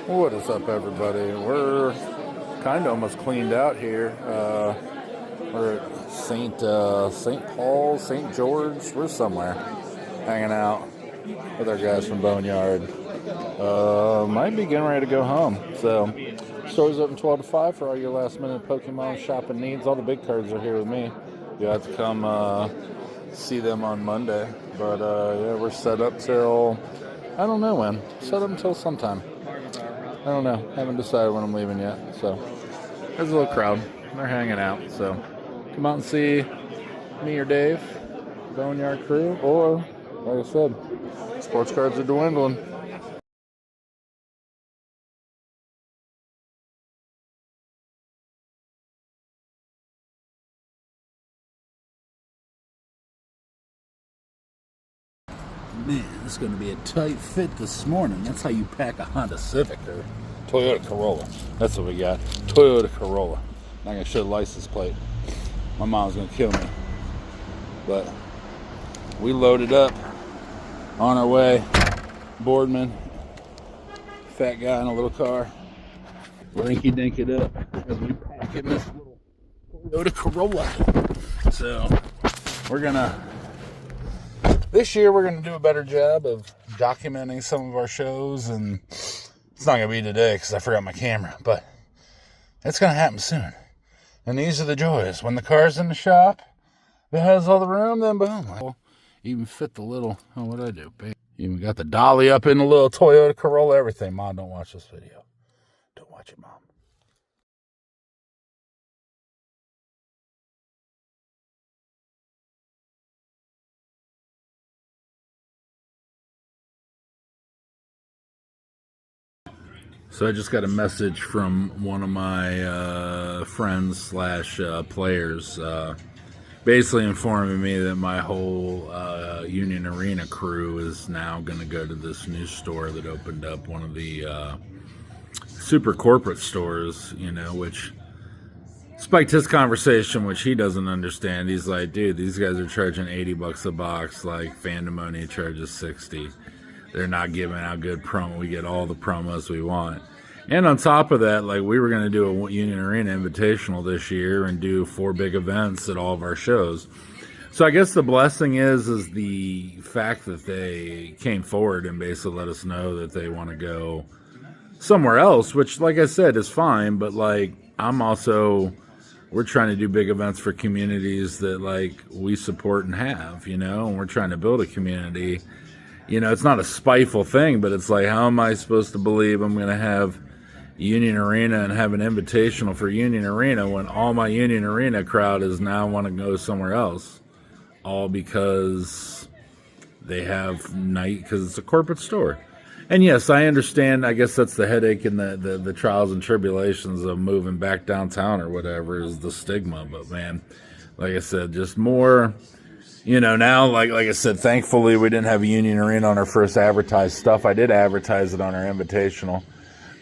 What is up, everybody? We're kind of almost cleaned out here. We're at St. Paul, St. George. We're somewhere hanging out with our guys from Boneyard. Might be getting ready to go home. So, store's open 12 to 5 for all your last minute Pokemon shopping needs. All the big cards are here with me. You have to come see them on Monday. But yeah, we're set up till, I don't know when. Set up until sometime. I don't know. Haven't decided when I'm leaving yet. So there's a little crowd. They're hanging out. So come out and see me or Dave, Boneyard crew, or like I said, sports cards are dwindling. Man, it's going to be a tight fit this morning. That's how you pack a Honda Civic or Toyota Corolla. That's what we got. Toyota Corolla. I'm going to show the license plate. My mom's going to kill me. But we loaded up on our way. Boardman, fat guy in a little car. Rinky dink it up as we pack in this little Toyota Corolla. So we're going to... This year, we're going to do a better job of documenting some of our shows, and it's not going to be today because I forgot my camera, but it's going to happen soon. And these are the joys. When the car's in the shop, if it has all the room, then boom. We'll even fit the little, what did I do? Even got the dolly up in the little Toyota Corolla, everything. Mom, don't watch this video. Don't watch it, Mom. So I just got a message from one of my friends slash players, basically informing me that my whole Union Arena crew is now going to go to this new store that opened up, one of the super corporate stores, you know, which spiked his conversation, which he doesn't understand. He's like, dude, these guys are charging $80 a box, like Fandemonium charges 60. They're not giving out good promo. We get all the promos we want. And on top of that, like, we were going to do a Union Arena Invitational this year and do 4 big events at all of our shows. So I guess the blessing is the fact that they came forward and basically let us know that they want to go somewhere else, which, like I said, is fine. But, like, we're trying to do big events for communities that, like, we support and have, you know, and we're trying to build a community. You know, it's not a spiteful thing, but it's like, how am I supposed to believe I'm going to have Union Arena and have an invitational for Union Arena when all my Union Arena crowd is now want to go somewhere else? All because they have because it's a corporate store. And yes, I understand. I guess that's the headache and the trials and tribulations of moving back downtown or whatever is the stigma. But man, like I said, just more... You know, now, like I said, thankfully we didn't have a Union Arena on our first advertised stuff. I did advertise it on our invitational,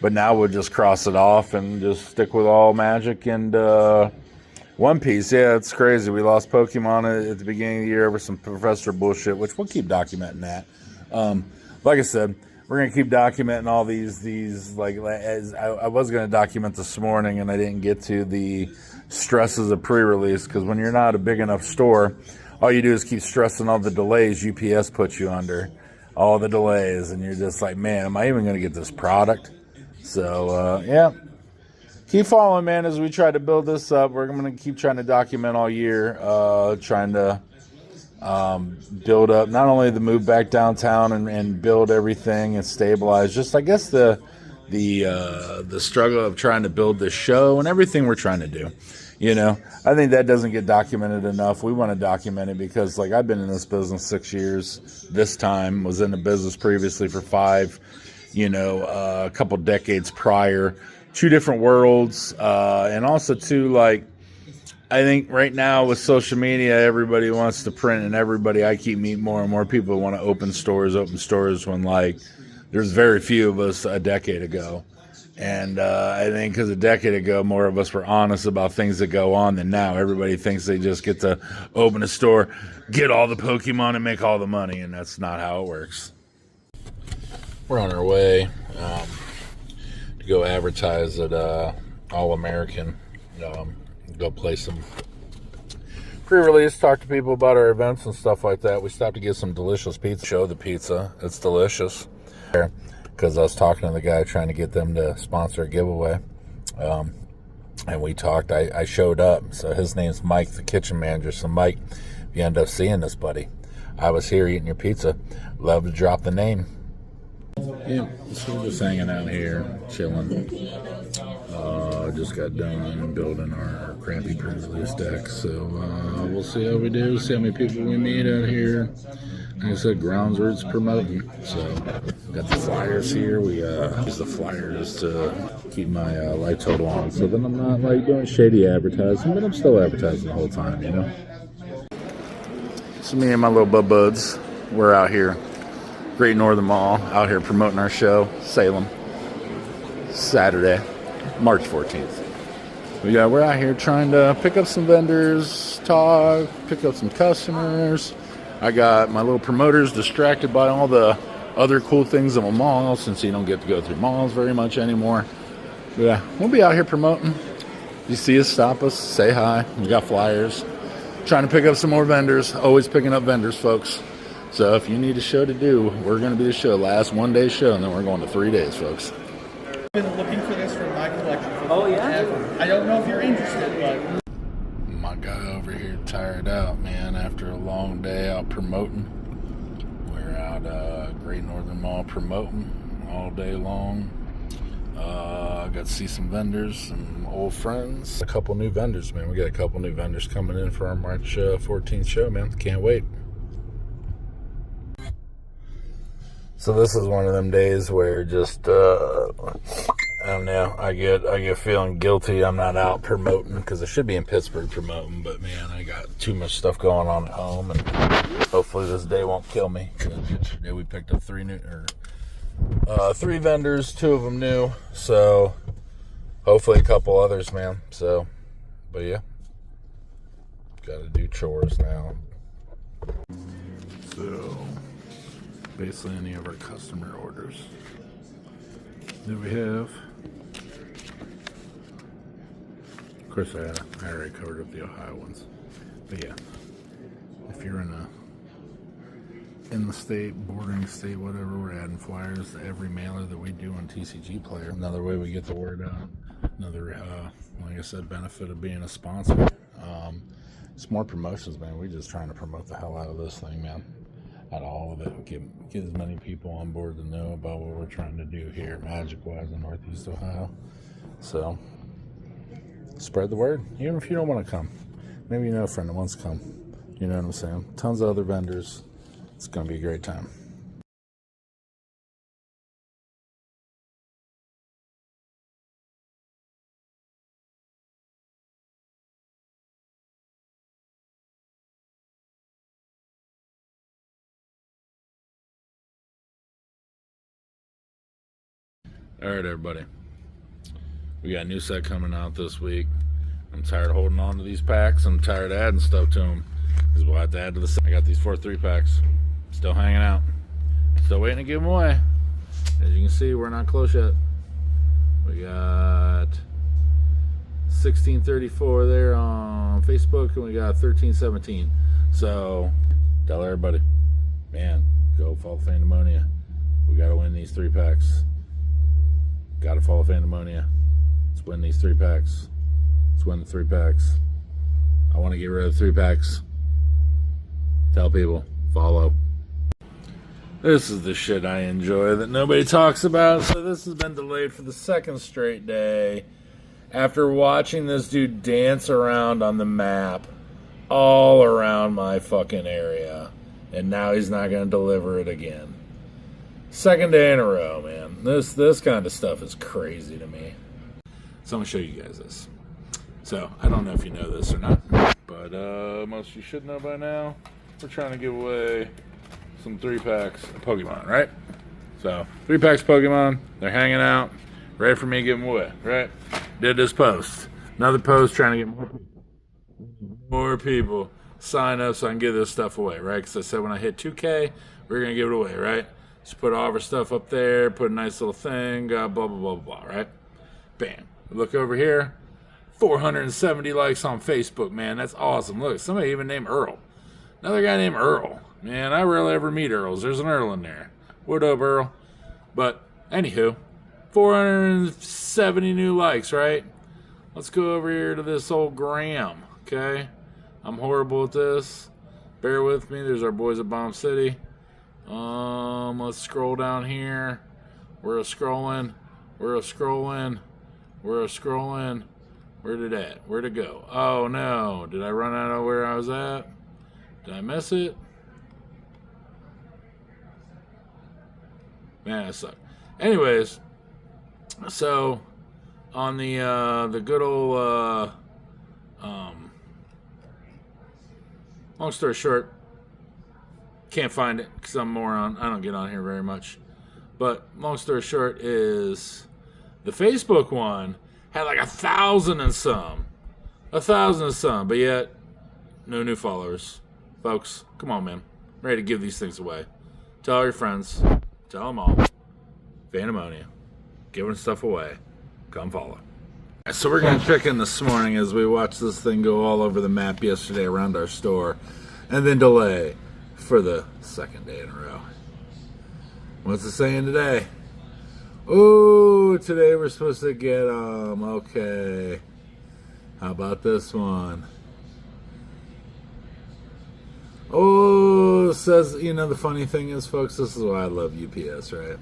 but now we'll just cross it off and just stick with all Magic and One Piece. Yeah, it's crazy. We lost Pokemon at the beginning of the year over some professor bullshit, which we'll keep documenting that. Like I said, we're going to keep documenting all these as I was going to document this morning, and I didn't get to the stresses of pre-release, because when you're not a big enough store, all you do is keep stressing all the delays UPS puts you under, all the delays, and you're just like, man, am I even going to get this product? So, yeah. Keep following, man, as we try to build this up. We're going to keep trying to document all year, trying to build up not only the move back downtown and build everything and stabilize, just, I guess, the struggle of trying to build this show and everything we're trying to do. You know, I think that doesn't get documented enough. We want to document it because, like, I've been in this business 6 years. This time was in the business previously for 5, you know, a couple decades prior. 2 different worlds. And also, too, like, I think right now with social media, everybody wants to print, and I keep meeting more and more people who want to open stores when, like, there's very few of us a decade ago. And I think because a decade ago, more of us were honest about things that go on than now. Everybody thinks they just get to open a store, get all the Pokemon, and make all the money, and that's not how it works. We're on our way. go advertise at All American. Go play some pre-release, talk to people about our events and stuff like that. We stopped to get some delicious pizza. Show the pizza. It's delicious. Because I was talking to the guy trying to get them to sponsor a giveaway. And we talked. I showed up. So his name's Mike, the kitchen manager. So Mike, if you end up seeing this, buddy, I was here eating your pizza. Love to drop the name. Yeah, so we're just hanging out here, chilling. Just got done building our crappy pre-release deck, so we'll see how we do, see how many people we meet out here. Like I said, grounds where it's promoting. So, got the flyers here. We use the flyers to keep my light total on, so then I'm not like doing shady advertising, but I'm still advertising the whole time, you know. So me and my little buds, we're out here. Great Northern Mall, out here promoting our show, Salem, Saturday, March 14th. We're out here trying to pick up some vendors, talk, pick up some customers. I got my little promoters distracted by all the other cool things of a mall, since you don't get to go through malls very much anymore. But yeah, we'll be out here promoting. If you see us, stop us, say hi. We got flyers. Trying to pick up some more vendors. Always picking up vendors, folks. So if you need a show to do, we're going to be the show. Last 1 day show, and then we're going to 3 days, folks. I've been looking for this for my collection for forever. I don't know if you're interested, but... My guy over here tired out, man, after a long day out promoting. We're out Great Northern Mall promoting all day long. Got to see some vendors, some old friends. A couple new vendors, man. We got a couple new vendors coming in for our March 14th show, man. Can't wait. So this is one of them days where just I don't know. I get feeling guilty. I'm not out promoting because I should be in Pittsburgh promoting, but man, I got too much stuff going on at home, and hopefully this day won't kill me. Yesterday we picked up three vendors, 2 of them new. So hopefully a couple others, man. So, but yeah, got to do chores now. So. Basically any of our customer orders that we have. Of course, I already covered up the Ohio ones. But yeah, if you're in the state, bordering state, whatever, we're adding flyers to every mailer that we do on TCG Player. Another way we get the word out. Another, like I said, benefit of being a sponsor. It's more promotions, man. We're just trying to promote the hell out of this thing, man. Out of all of it, get as many people on board to know about what we're trying to do here, Magic-wise, in Northeast Ohio. So, spread the word, even if you don't want to come. Maybe you know a friend that wants to come. You know what I'm saying? Tons of other vendors. It's going to be a great time. All right, everybody. We got a new set coming out this week. I'm tired of holding on to these packs. I'm tired of adding stuff to them, because we'll have to add to the set. I got these 4 3-packs. Still hanging out. Still waiting to give them away. As you can see, we're not close yet. We got 1634 there on Facebook, and we got 1317. So, tell everybody, man, go follow Fandamonia. We got to win these 3-packs. Gotta follow Fandamonia. Let's win these 3-packs. Let's win the 3-packs. I want to get rid of the 3-packs. Tell people. Follow. This is the shit I enjoy that nobody talks about. So this has been delayed for the 2nd straight day. After watching this dude dance around on the map all around my fucking area. And now he's not going to deliver it again. 2nd day in a row, man. This kind of stuff is crazy to me. So I'm going to show you guys this. So, I don't know if you know this or not, but most of you should know by now. We're trying to give away some 3-packs of Pokemon, right? So, 3-packs Pokemon. They're hanging out. Ready for me to give them away, right? Did this post. Another post trying to get more people sign up so I can give this stuff away, right? Because I said when I hit 2K, we're going to give it away, right? Just put all of our stuff up there, put a nice little thing, blah, blah, blah, blah, right? Bam. Look over here. 470 likes on Facebook, man. That's awesome. Look, somebody even named Earl. Another guy named Earl. Man, I rarely ever meet Earls. There's an Earl in there. What up, Earl? But, anywho, 470 new likes, right? Let's go over here to this old Graham, okay? I'm horrible at this. Bear with me. There's our boys at Bomb City. Let's scroll down here. We're scrolling. Where'd it go? Oh, no. Did I run out of where I was at? Did I miss it? Man, I suck. Anyways, so on the good old long story short, can't find it because I'm a moron. I don't get on here very much. But long story short is the Facebook one had like 1,000 and some. 1,000 and some, but yet no new followers. Folks, come on, man. I'm ready to give these things away. Tell all your friends. Tell them all. Vandamonia. Giving stuff away. Come follow. So we're going to check in this morning as we watch this thing go all over the map yesterday around our store. And then delay for the second day in a row. What's it saying today? Oh, today we're supposed to get, okay. How about this one? Oh, it says, you know, the funny thing is, folks, this is why I love UPS, right?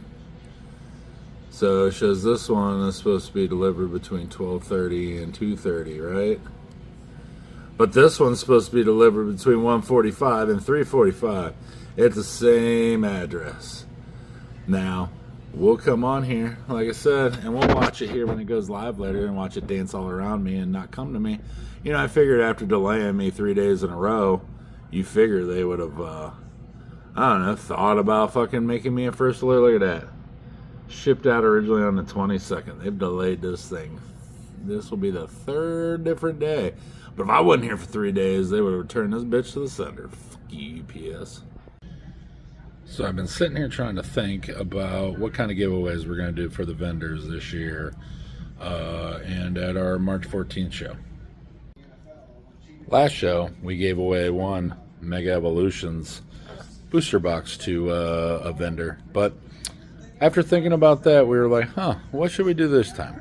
So it shows this one is supposed to be delivered between 12:30 and 2:30, right? But this one's supposed to be delivered between 1:45 and 3:45. It's the same address. Now, we'll come on here, like I said, and we'll watch it here when it goes live later and watch it dance all around me and not come to me. You know, I figured after delaying me 3 days in a row, you figure they would have, I don't know, thought about fucking making me a first alert. Look at that. Shipped out originally on the 22nd. They've delayed this thing. This will be the third different day. But if I wasn't here for 3 days, they would have returned this bitch to the sender. Fuck you, UPS. So I've been sitting here trying to think about what kind of giveaways we're going to do for the vendors this year and at our March 14th show. Last show, we gave away one Mega Evolutions booster box to a vendor. But after thinking about that, we were like, what should we do this time?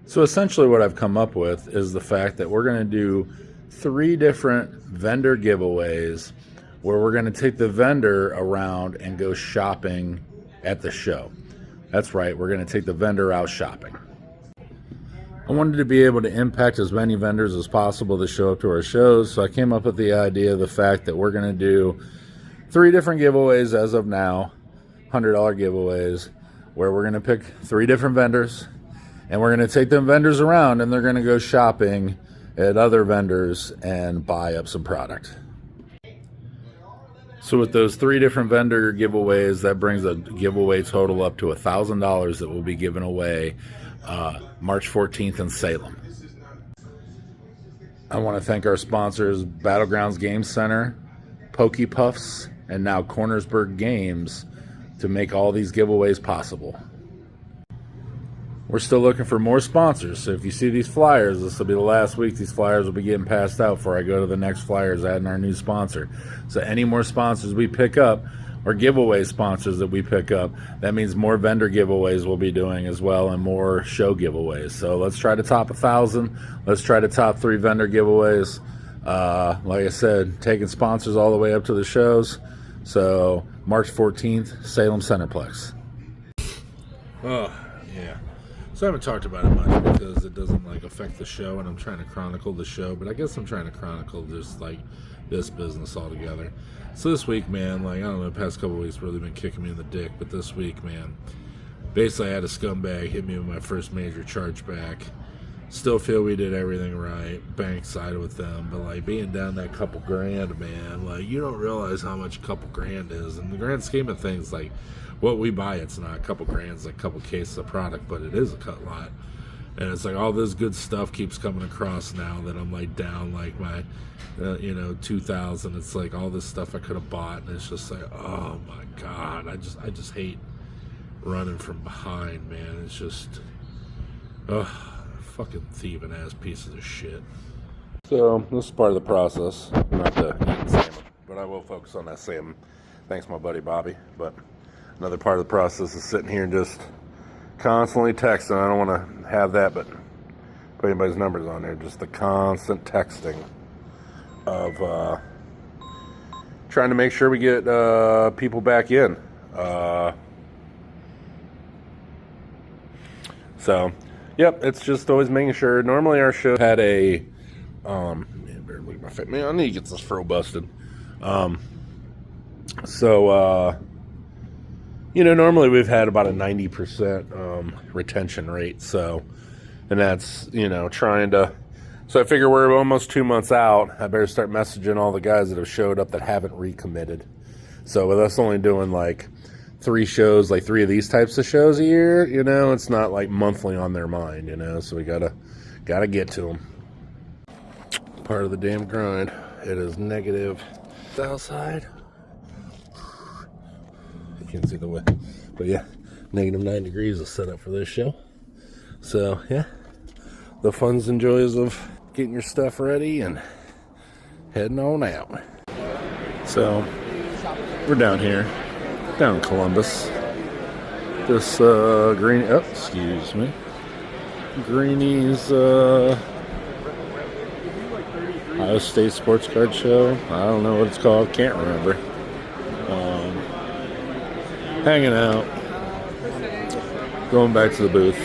So essentially what I've come up with is the fact that we're going to do 3 different vendor giveaways where we're going to take the vendor around and go shopping at the show. That's right, we're going to take the vendor out shopping. I wanted to be able to impact as many vendors as possible to show up to our shows, so I came up with the idea of the fact that we're going to do 3 different giveaways as of now, $100 giveaways, where we're going to pick 3 different vendors, and we're going to take them vendors around, and they're going to go shopping at other vendors and buy up some product. So with those 3 different vendor giveaways, that brings a giveaway total up to $1,000 that will be given away March 14th in Salem. I want to thank our sponsors, Battlegrounds Game Center, Pokey Puffs, and now Cornersburg Games to make all these giveaways possible. We're still looking for more sponsors, so if you see these flyers, this will be the last week these flyers will be getting passed out before I go to the next flyers adding our new sponsor. So any more sponsors we pick up, or giveaway sponsors that we pick up, that means more vendor giveaways we'll be doing as well and more show giveaways. So let's try to top 1,000. Let's try to top 3 vendor giveaways. Like I said, taking sponsors all the way up to the shows. So March 14th, Salem Centerplex. Oh, yeah. So I haven't talked about it much because it doesn't affect the show, and I'm trying to chronicle the show, but I guess I'm trying to chronicle just this business altogether. So this week, man, I don't know, the past couple of weeks really been kicking me in the dick, but this week, man, basically I had a scumbag hit me with my first major chargeback. Still feel we did everything right, bank sided with them, but being down that couple grand, man, you don't realize how much a couple grand is. In the grand scheme of things, what we buy, it's not a couple grand, it's a couple cases of product, but it is a cut lot. And it's all this good stuff keeps coming across now that I'm down my 2,000. It's all this stuff I could have bought, and it's just oh my God, I just hate running from behind, man. It's just Ugh, fucking thieving ass pieces of shit. So, this is part of the process. Not to eat salmon, but I will focus on that salmon. Thanks, my buddy Bobby. But another part of the process is sitting here and just constantly texting. I don't want to have that, but put anybody's numbers on there. Just the constant texting of trying to make sure we get people back in. So, yep, it's just always making sure. Normally our show had a man, better look at my face. Man, I need to get this fro busted. Normally we've had about a 90% retention rate. So, and that's, trying to. So I figure we're almost 2 months out. I better start messaging all the guys that have showed up that haven't recommitted. So with us only doing like 3 shows, like 3 of these types of shows a year, it's not like monthly on their mind, so we gotta get to them. Part of the damn grind. It is negative outside. You can't see the way, but yeah, negative 9 degrees is set up for this show. So yeah, the funs and joys of getting your stuff ready and heading on out. So we're down here, down in Columbus. This excuse me, Greenie's Ohio State Sports Card Show. I don't know what it's called, can't remember. Hanging out, going back to the booth.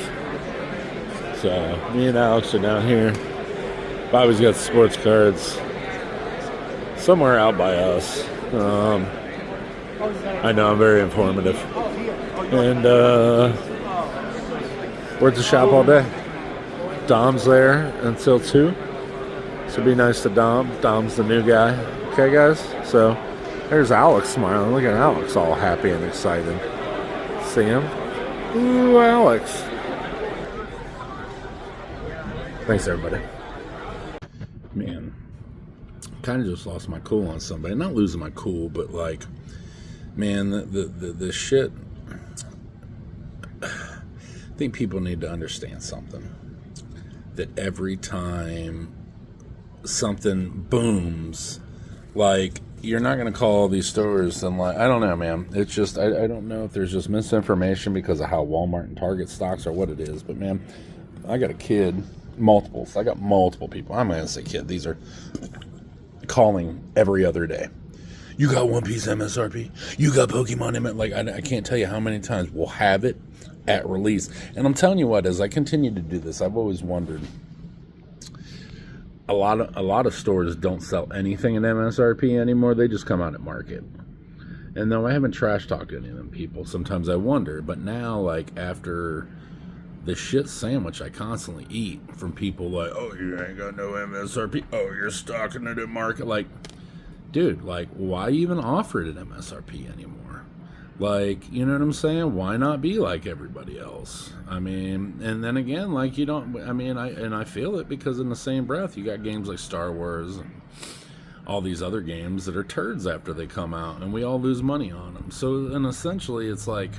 So me and Alex are down here. Bobby's got the sports cards somewhere out by us. I know I'm very informative. And we're at the shop all day. Dom's there until 2. So be nice to Dom. Dom's the new guy. Okay, guys? So there's Alex smiling. Look at Alex all happy and excited. See him? Ooh, Alex. Thanks, everybody. Man, kind of just lost my cool on somebody. Not losing my cool, but like, man, the shit. I think people need to understand something. That every time something booms, like, you're not going to call all these stores and like, I don't know, man. It's just, I don't know if there's just misinformation because of how Walmart and Target stocks or what it is. But man, I got a kid, multiples. I got multiple people. I'm going to say kid. These are calling every other day. You got One Piece MSRP? You got Pokemon MSRP? Like, I can't tell you how many times we'll have it at release. And I'm telling you what, as I continue to do this, I've always wondered, a lot of stores don't sell anything at MSRP anymore. They just come out at market. And though I haven't trash talked any of them people, sometimes I wonder. But now, like, after the shit sandwich I constantly eat from people like, oh, you ain't got no MSRP. Oh, you're stocking it at market. Like, dude, like, why even offer it at MSRP anymore? Like, you know what I'm saying? Why not be like everybody else? I mean, and then again, like, you don't, I mean, I feel it because in the same breath, you got games like Star Wars and all these other games that are turds after they come out, and we all lose money on them. So, and essentially, it's like,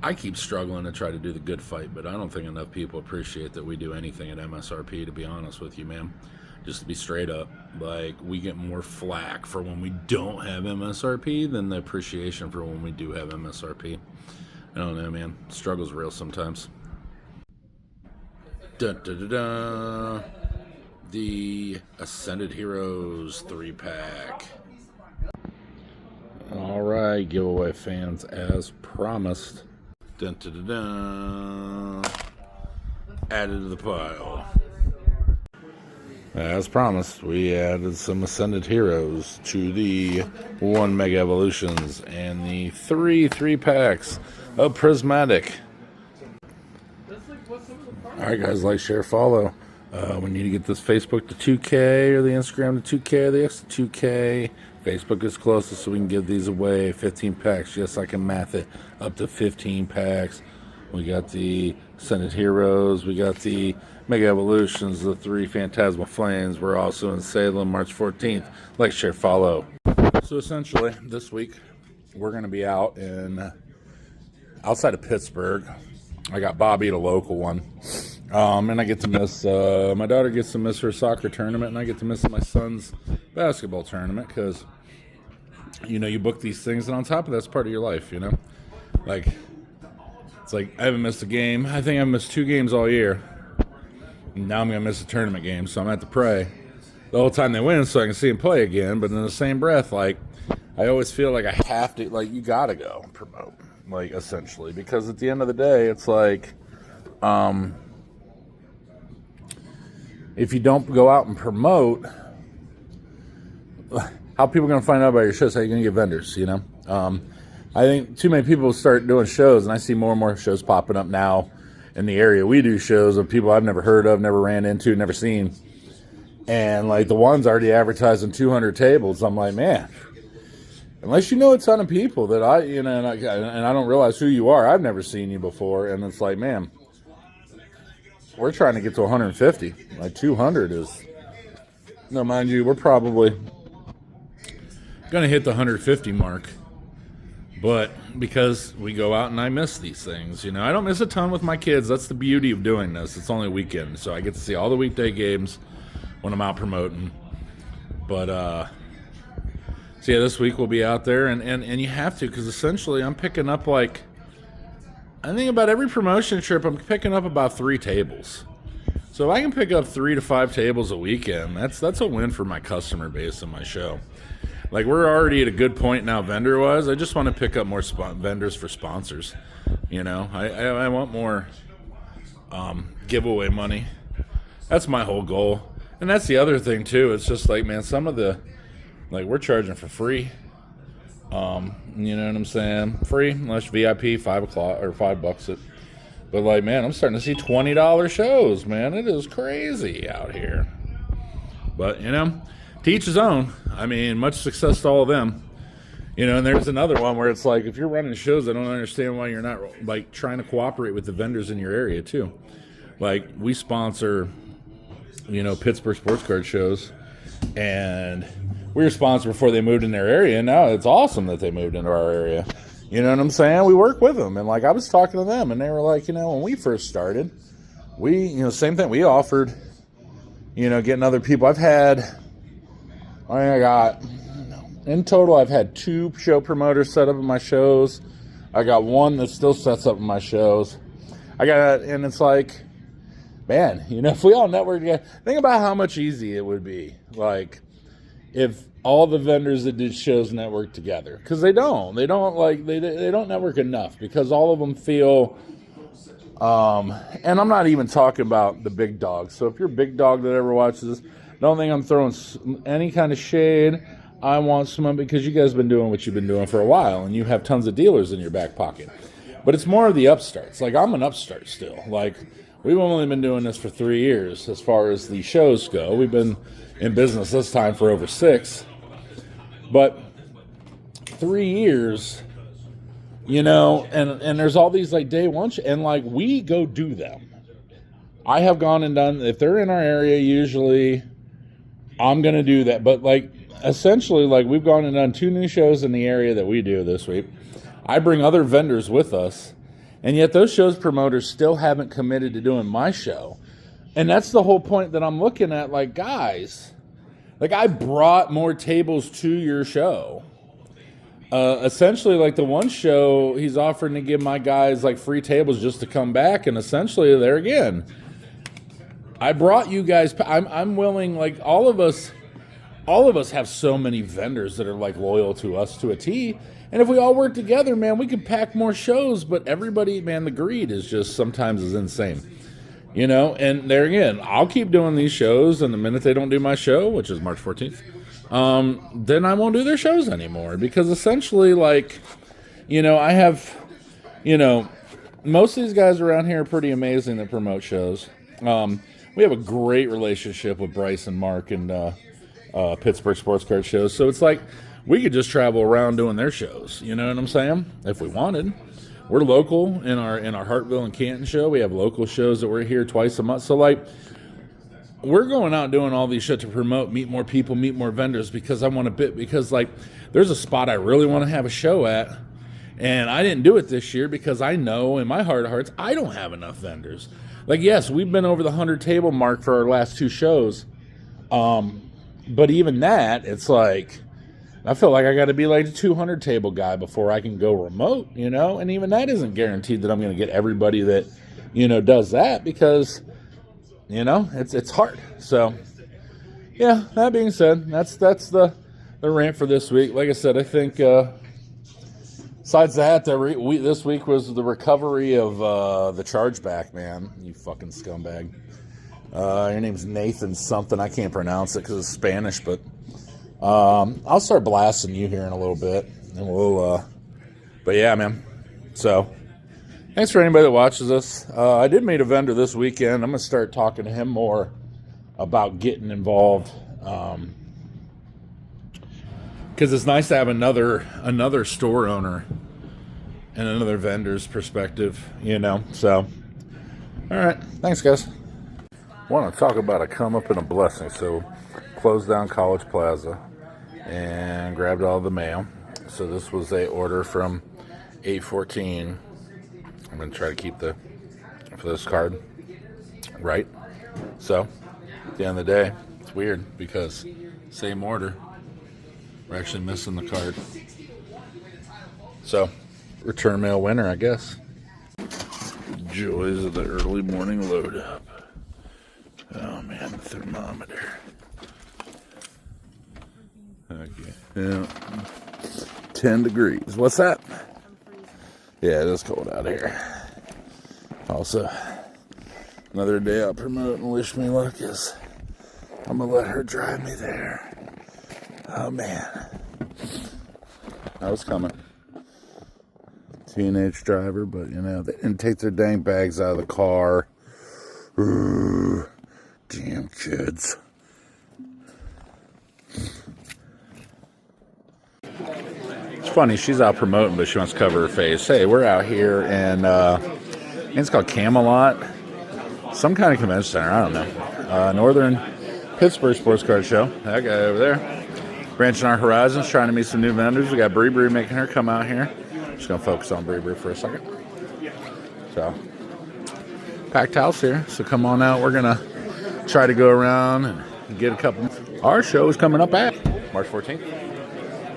I keep struggling to try to do the good fight, but I don't think enough people appreciate that we do anything at MSRP, to be honest with you, man. Just to be straight up, like, we get more flack for when we don't have MSRP than the appreciation for when we do have MSRP. I don't know, man. Struggle's real sometimes. Da-da-da-da. The Ascended Heroes 3-pack. Alright, giveaway fans, as promised. Dun-dun-dun-dun. Added to the pile. As promised, we added some Ascended Heroes to the 1 Mega Evolutions and the 3-packs of Prismatic. Alright guys, like, share, follow. We need to get this Facebook to 2K or the Instagram to 2K or the X to 2K. Facebook is closest, so we can give these away. 15 packs. Yes, I can math it. Up to 15 packs. We got the Ascended Heroes. We got the Mega Evolutions, the 3 Phantasmal Flames. We're also in Salem, March 14th. Like, share, follow. So essentially, this week, we're going to be out in outside of Pittsburgh. I got Bobby at a local one. And I get to miss, my daughter gets to miss her soccer tournament, and I get to miss my son's basketball tournament because, you book these things, and on top of that's part of your life, Like, it's like I haven't missed a game. I think I've missed 2 games all year. And now I'm going to miss a tournament game, so I'm going to have to pray the whole time they win so I can see them play again. But in the same breath, like, I always feel like I have to, like, you got to go promote, like, essentially. Because at the end of the day, it's like, if you don't go out and promote, how are people going to find out about your shows? How are you going to get vendors, I think too many people start doing shows, and I see more and more shows popping up now in the area. We do shows of people I've never heard of, never ran into, never seen. And, like, the one's already advertising 200 tables. I'm like, man, unless you know a ton of people that and I don't realize who you are, I've never seen you before. And it's like, man, we're trying to get to 150. Like, 200 is, no, mind you, we're probably going to hit the 150 mark. But because we go out and I miss these things, I don't miss a ton with my kids. That's the beauty of doing this. It's only a weekend, so I get to see all the weekday games when I'm out promoting. But, so yeah, this week we'll be out there, and you have to, because essentially I'm picking up, like, I think about every promotion trip, I'm picking up about 3 tables. So if I can pick up 3 to 5 tables a weekend, that's a win for my customer base and my show. Like, we're already at a good point now vendor-wise. I just want to pick up more vendors for sponsors. I want more giveaway money. That's my whole goal. And that's the other thing, too. It's just like, man, some of the, like, we're charging for free. You know what I'm saying? Free, unless VIP, $5 it. But, like, man, I'm starting to see $20 shows, man. It is crazy out here. But, to each his own. I mean, much success to all of them. And there's another one where it's like, if you're running shows, I don't understand why you're not, like, trying to cooperate with the vendors in your area, too. Like, we sponsor, Pittsburgh sports card shows, and we were sponsored before they moved in their area, and now it's awesome that they moved into our area. You know what I'm saying? We work with them, and, like, I was talking to them, and they were like, when we first started, we, same thing, we offered, getting other people. In total, I've had 2 show promoters set up in my shows. I got 1 that still sets up in my shows. And it's like, man, if we all network together, think about how much easier it would be, like, if all the vendors that did shows network together. Because they don't network enough, because all of them feel, and I'm not even talking about the big dogs. So if you're a big dog that ever watches this, don't think I'm throwing any kind of shade. I want some, because you guys have been doing what you've been doing for a while, and you have tons of dealers in your back pocket. But it's more of the upstarts. Like, I'm an upstart still. Like, we've only been doing this for 3 years as far as the shows go. We've been in business this time for over 6. But 3 years, and there's all these, like, day one, and, like, we go do them. I have gone and done, if they're in our area, usually I'm going to do that. But, like, essentially, like, we've gone and done 2 new shows in the area that we do this week. I bring other vendors with us, and yet those shows promoters still haven't committed to doing my show. And that's the whole point that I'm looking at. Like, guys, like, I brought more tables to your show. Essentially, like, the one show, he's offering to give my guys, like, free tables just to come back, and essentially, there again, I brought you guys. I'm willing. Like, all of us have so many vendors that are, like, loyal to us to a T. And if we all work together, man, we could pack more shows. But everybody, man, the greed is just sometimes is insane. And there again, I'll keep doing these shows. And the minute they don't do my show, which is March 14th, then I won't do their shows anymore. Because essentially, like, I have, most of these guys around here are pretty amazing that promote shows. We have a great relationship with Bryce and Mark and Pittsburgh sports card shows. So it's like we could just travel around doing their shows. You know what I'm saying? If we wanted. We're local in our Hartville and Canton show. We have local shows that we're here twice a month. So, like, we're going out doing all these shit to promote, meet more people, meet more vendors, because I want to because, like, there's a spot I really want to have a show at. And I didn't do it this year because I know in my heart of hearts I don't have enough vendors. Like, yes, we've been over the 100 table mark for our last 2 shows. But even that, it's like, I feel like I got to be like a 200 table guy before I can go remote, you know? And even that isn't guaranteed that I'm going to get everybody that, you know, does that because, you know, it's hard. So, yeah, that being said, that's the rant for this week. Like I said, I think, besides that, this week was the recovery of the chargeback, man. You fucking scumbag. Your name's Nathan something. I can't pronounce it because it's Spanish, but I'll start blasting you here in a little bit, and we'll. But yeah, man. So thanks for anybody that watches this. I did meet a vendor this weekend. I'm gonna start talking to him more about getting involved, because it's nice to have another store owner and another vendor's perspective, you know. So, all right, thanks, guys. Want to talk about a come up and a blessing. So, closed down College Plaza and grabbed all the mail. So this was a order from 814. I'm going to try to keep for this card right. So at the end of the day, it's weird because same order, we're actually missing the card. So return mail winner, I guess. Joys of the early morning load up. Oh man, the thermometer. Okay. Yeah. 10 degrees. What's that? Yeah, it is cold out here. Also, another day I'll promote and wish me luck is I'm gonna let her drive me there. Oh man. I was coming. Teenage driver, but you know, they didn't take their dang bags out of the car. Ooh, damn kids. It's funny, she's out promoting, but she wants to cover her face. Hey, we're out here, and it's called Camelot. Some kind of convention center, I don't know. Northern Pittsburgh Sports Card Show. That guy over there. Branching our horizons, trying to meet some new vendors. We got Bree making her come out here. Just going to focus on Bree for a second. So, packed house here, so come on out. We're going to try to go around and get a couple. Our show is coming up at March 14th.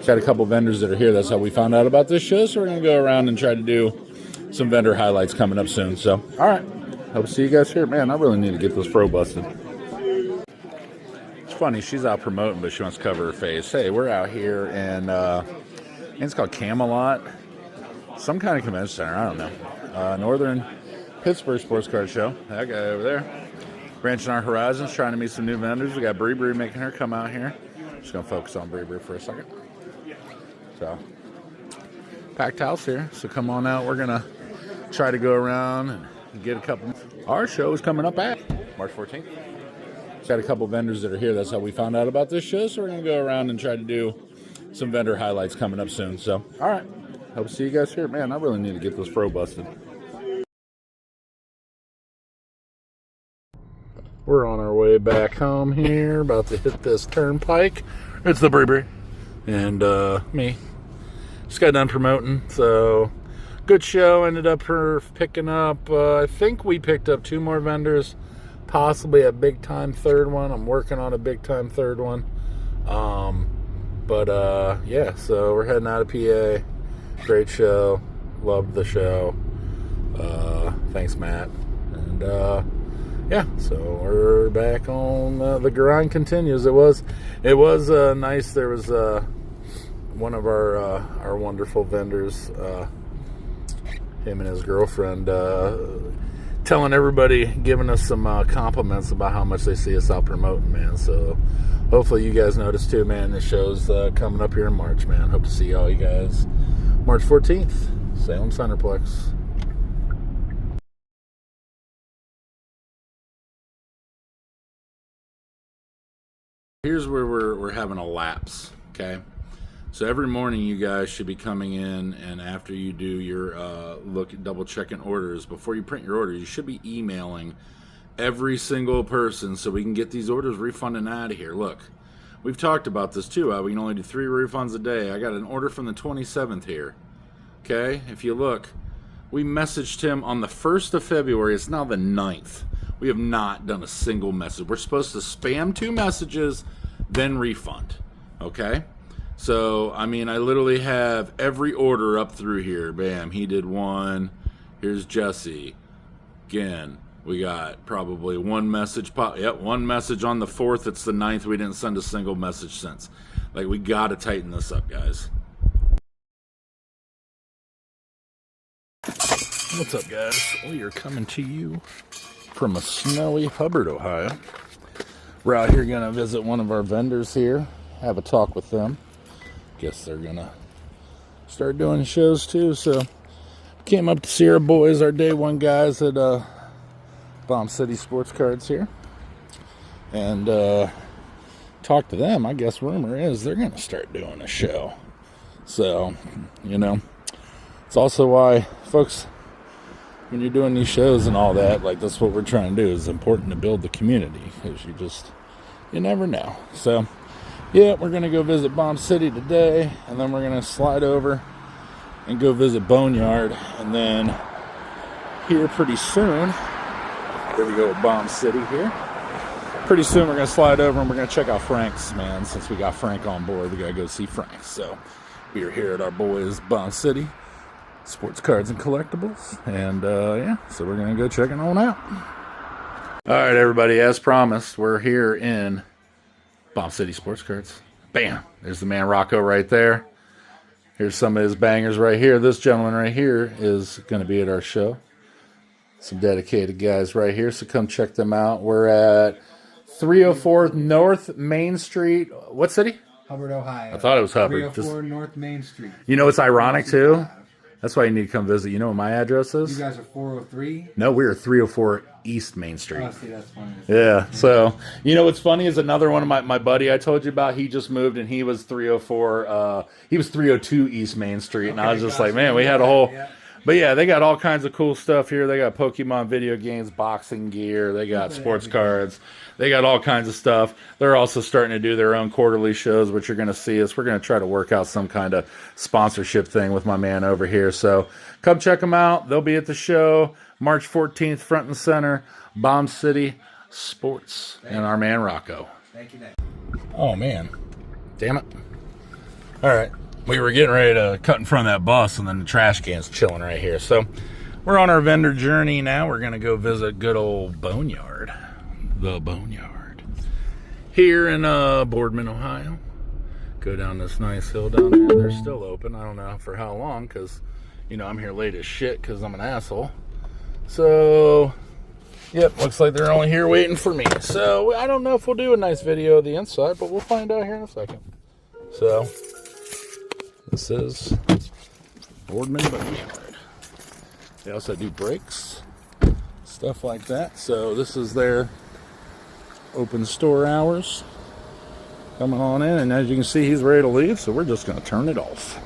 Got a couple vendors that are here. That's how we found out about this show. So we're going to go around and try to do some vendor highlights coming up soon. So, all right. Hope to see you guys here. Man, I really need to get this pro busted. It's funny. She's out promoting, but she wants to cover her face. Hey, we're out here, and it's called Camelot. Some kind of convention center. I don't know. Northern Pittsburgh Sports Card Show. That guy over there. Branching our horizons, trying to meet some new vendors. We got Bree making her come out here. Just going to focus on Bree for a second. So, packed house here, so come on out. We're going to try to go around and get a couple. Our show is coming up at March 14th. Got a couple vendors that are here. That's how we found out about this show. So we're going to go around and try to do some vendor highlights coming up soon. So, all right. Hope to see you guys here. Man, I really need to get this pro busted. We're on our way back home here. About to hit this turnpike. It's the Bree and me. Just got done promoting, so good show. Ended up picking up, I think we picked up 2 more vendors, possibly a big time third one. I'm working on a big time third one. Yeah, so we're heading out of PA. Great show. Loved the show. Thanks, Matt. And yeah, so we're back on the grind continues. It was nice. There was one of our wonderful vendors, him and his girlfriend, telling everybody, giving us some compliments about how much they see us out promoting, man. So hopefully you guys notice too, man. The show's coming up here in March, man. Hope to see all you guys March 14th, Salem Centerplex. Here's where we're having a lapse, okay? So every morning you guys should be coming in, and after you do your double checking orders, before you print your order, you should be emailing every single person so we can get these orders refunded out of here. Look, we've talked about this too. We can only do 3 refunds a day. I got an order from the 27th here. Okay, if you look, we messaged him on the 1st of February. It's now the 9th. We have not done a single message. We're supposed to spam 2 messages, then refund. Okay? So, I mean, I literally have every order up through here. Bam, he did 1. Here's Jesse. Again, we got probably 1 message. Yep, 1 message on the 4th. It's the 9th. We didn't send a single message since. Like, we got to tighten this up, guys. What's up, guys? We are coming to you from a snowy Hubbard, Ohio. We're out here going to visit one of our vendors here, have a talk with them. Guess they're going to start doing shows too. So, came up to see our boys, our day one guys at Bomb City Sports Cards here. And talk to them. I guess rumor is they're going to start doing a show. So, you know, it's also why, folks, when you're doing these shows and all that, like, that's what we're trying to do. It's important to build the community, because you never know. So, yeah, we're going to go visit Bomb City today, and then we're going to slide over and go visit Boneyard, and then here pretty soon, here we go with Bomb City here. Pretty soon we're going to slide over and we're going to check out Frank's, man. Since we got Frank on board, we got to go see Frank. So, we are here at our boys' Bomb City Sports Cards and Collectibles, and yeah, so we're gonna go check it on out. All right, everybody, as promised, we're here in Bomb City Sports Cards. Bam, there's the man Rocco right there. Here's some of his bangers right here. This gentleman right here is going to be at our show. Some dedicated guys right here, so come check them out. We're at 304 North Main Street. What city? Hubbard, Ohio. I thought it was Hubbard. 304 North Main Street. You know, it's ironic too. That's why you need to come visit. You know what my address is? You guys are 403? No, we're 304 East Main Street. Oh, see, that's funny. Yeah, so, you know what's funny is another one of my buddy I told you about, he just moved and he was 304, he was 302 East Main Street. And I was just like, man, we had a whole... Yeah. But yeah, they got all kinds of cool stuff here. They got Pokemon video games, boxing gear. They got sports cards. They got all kinds of stuff. They're also starting to do their own quarterly shows, which you're going to see us. We're going to try to work out some kind of sponsorship thing with my man over here. So come check them out. They'll be at the show March 14th, front and center, Bomb City Sports, and our man Rocco. Thank you, Nick. Oh, man. Damn it. All right. We were getting ready to cut in front of that bus, and then the trash can's chilling right here. So we're on our vendor journey now. We're going to go visit good old Boneyard. The Boneyard. Here in Boardman, Ohio. Go down this nice hill down there. They're still open. I don't know for how long, because, you know, I'm here late as shit because I'm an asshole. So, yep, looks like they're only here waiting for me. So, I don't know if we'll do a nice video of the inside, but we'll find out here in a second. So... this is Boardman Boneyard. They also do brakes, stuff like that. So this is their open store hours. Coming on in, and as you can see, he's ready to leave, so we're just going to turn it off.